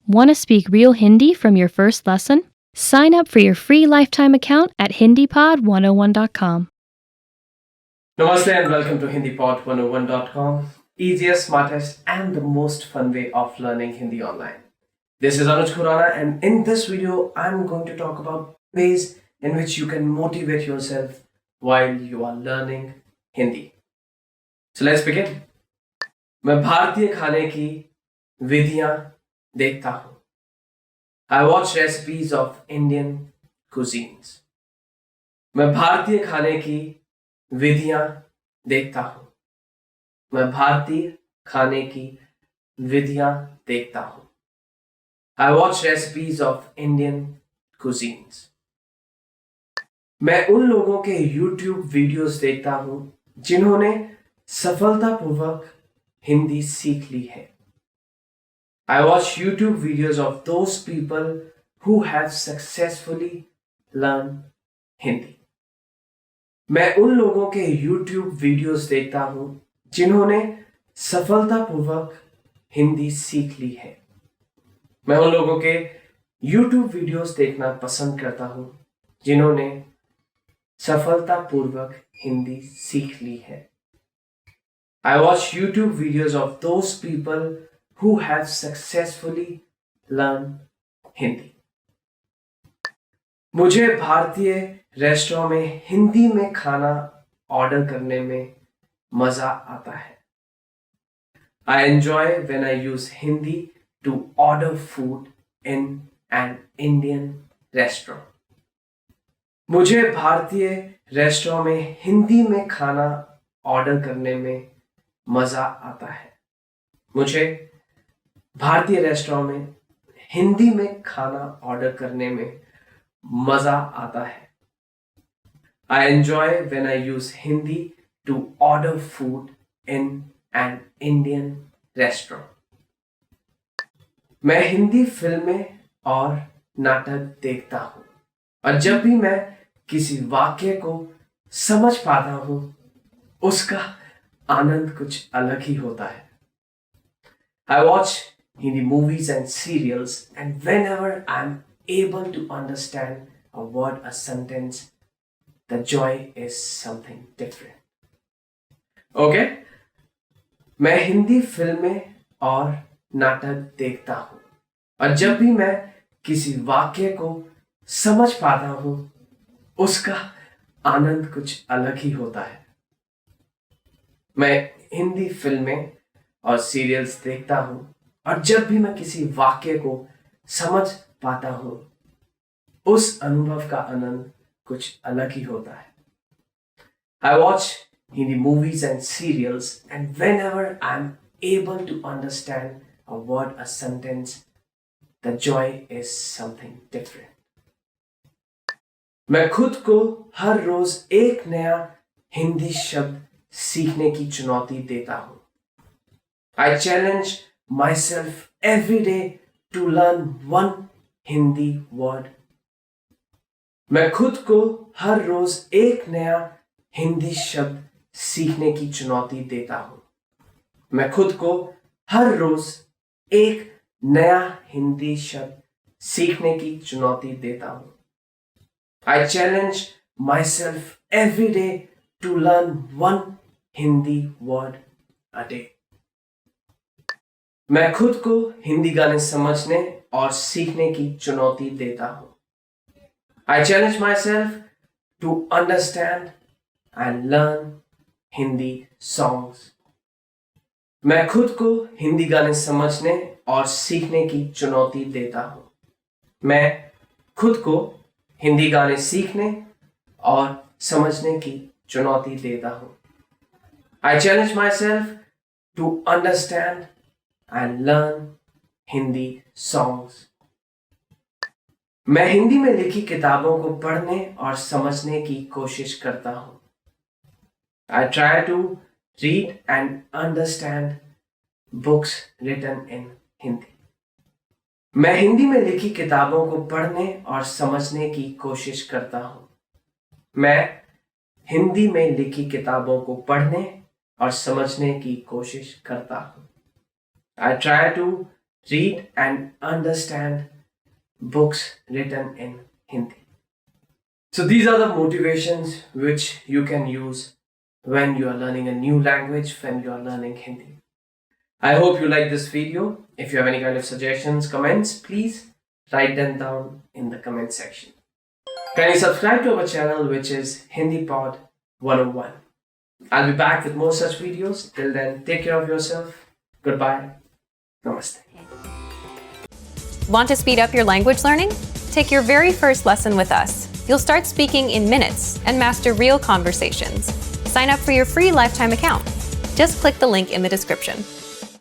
Want to speak real Hindi from your first lesson? Sign up for your free lifetime account at HindiPod101.com. Namaste and welcome to HindiPod101.com, easiest, smartest, and the most fun way of learning Hindi online. This is Anuj Khurana, and in this video, I'm going to talk about ways in which you can motivate yourself while you are learning Hindi. So let's begin. मैं भारतीय खाने की विधियां देखता हूं. I watch recipes of Indian cuisines. मैं भारतीय खाने की विधियां देखता हूं. मैं भारतीय खाने की विधियां देखता हूं. I watch recipes of Indian cuisines. मैं उन लोगों के YouTube वीडियोस देखता हूं जिन्होंने सफलतापूर्वक हिंदी सीख ली है. I watch YouTube videos of those people who have successfully learned Hindi. मैं उन लोगों के YouTube वीडियोस देखता हूं जिन्होंने सफलतापूर्वक हिंदी सीख ली है. मैं उन लोगों के YouTube वीडियोस देखना पसंद करता हूं जिन्होंने सफलतापूर्वक हिंदी सीख ली है. I watch YouTube videos of those people who have successfully learned Hindi. मुझे भारतीय रेस्टोरेंट में हिंदी में खाना ऑर्डर करने में मजा आता है. I enjoy when I use Hindi to order food in an Indian restaurant. मुझे भारतीय रेस्टोरेंट में हिंदी में खाना ऑर्डर करने में मजा आता है. मुझे भारतीय रेस्टोरेंट में हिंदी में खाना ऑर्डर करने में मजा आता है. I enjoy when I use Hindi to order food in an Indian restaurant. मैं हिंदी फिल्में और नाटक देखता हूं और जब भी मैं किसी वाक्य को समझ पाता हूं उसका आनंद कुछ अलग ही होता है. I watch Hindi movies and serials, and whenever I'm able to understand a word, a sentence, the joy is something different. Okay? मैं हिंदी फिल्में और नाटक देखता हूं और जब भी मैं किसी वाक्य को समझ पाता हूं उसका आनंद कुछ अलग ही होता है. मैं हिंदी फिल्में और सीरियल्स देखता हूं और जब भी मैं किसी वाक्य को समझ पाता हूं उस अनुभव का आनंद कुछ अलग ही होता है. I watch Hindi movies and serials, and whenever I'm able to understand a word, a sentence, the joy is something different. मैं खुद को हर रोज एक नया हिंदी शब्द सीखने की चुनौती देता हूं. I challenge myself every day to learn one Hindi word. मैं खुद को हर रोज एक नया हिंदी शब्द सीखने की चुनौती देता हूं. मैं खुद को हर रोज एक नया हिंदी शब्द सीखने की चुनौती देता हूं. I challenge myself every day to learn one Hindi word a day. मैं खुद को हिंदी गाने समझने और सीखने की चुनौती देता हूं. I challenge myself to understand and learn Hindi songs. मैं खुद को हिंदी गाने समझने और सीखने की चुनौती देता हूं. मैं खुद को हिंदी गाने सीखने और समझने की चुनौती देता हूं. I challenge myself to understand and learn Hindi songs. मैं हिंदी में लिखी किताबों को पढ़ने और समझने की कोशिश करता हूं. I try to read and understand books written in Hindi. मैं हिंदी में लिखी किताबों को पढ़ने और समझने की कोशिश करता हूं. मैं हिंदी में लिखी किताबों को पढ़ने और समझने की कोशिश करता हूं. I try to read and understand books written in Hindi. So these are the motivations which you can use when you are learning a new language, when you are learning Hindi. I hope you like this video. If you have any kind of suggestions, comments, please write them down in the comment section. Kindly subscribe to our channel, which is Hindi Pod 101. I'll be back with more such videos. Till then, take care of yourself. Goodbye. Namaste. Want to speed up your language learning? Take your very first lesson with us. You'll start speaking in minutes and master real conversations. Sign up for your free lifetime account. Just click the link in the description.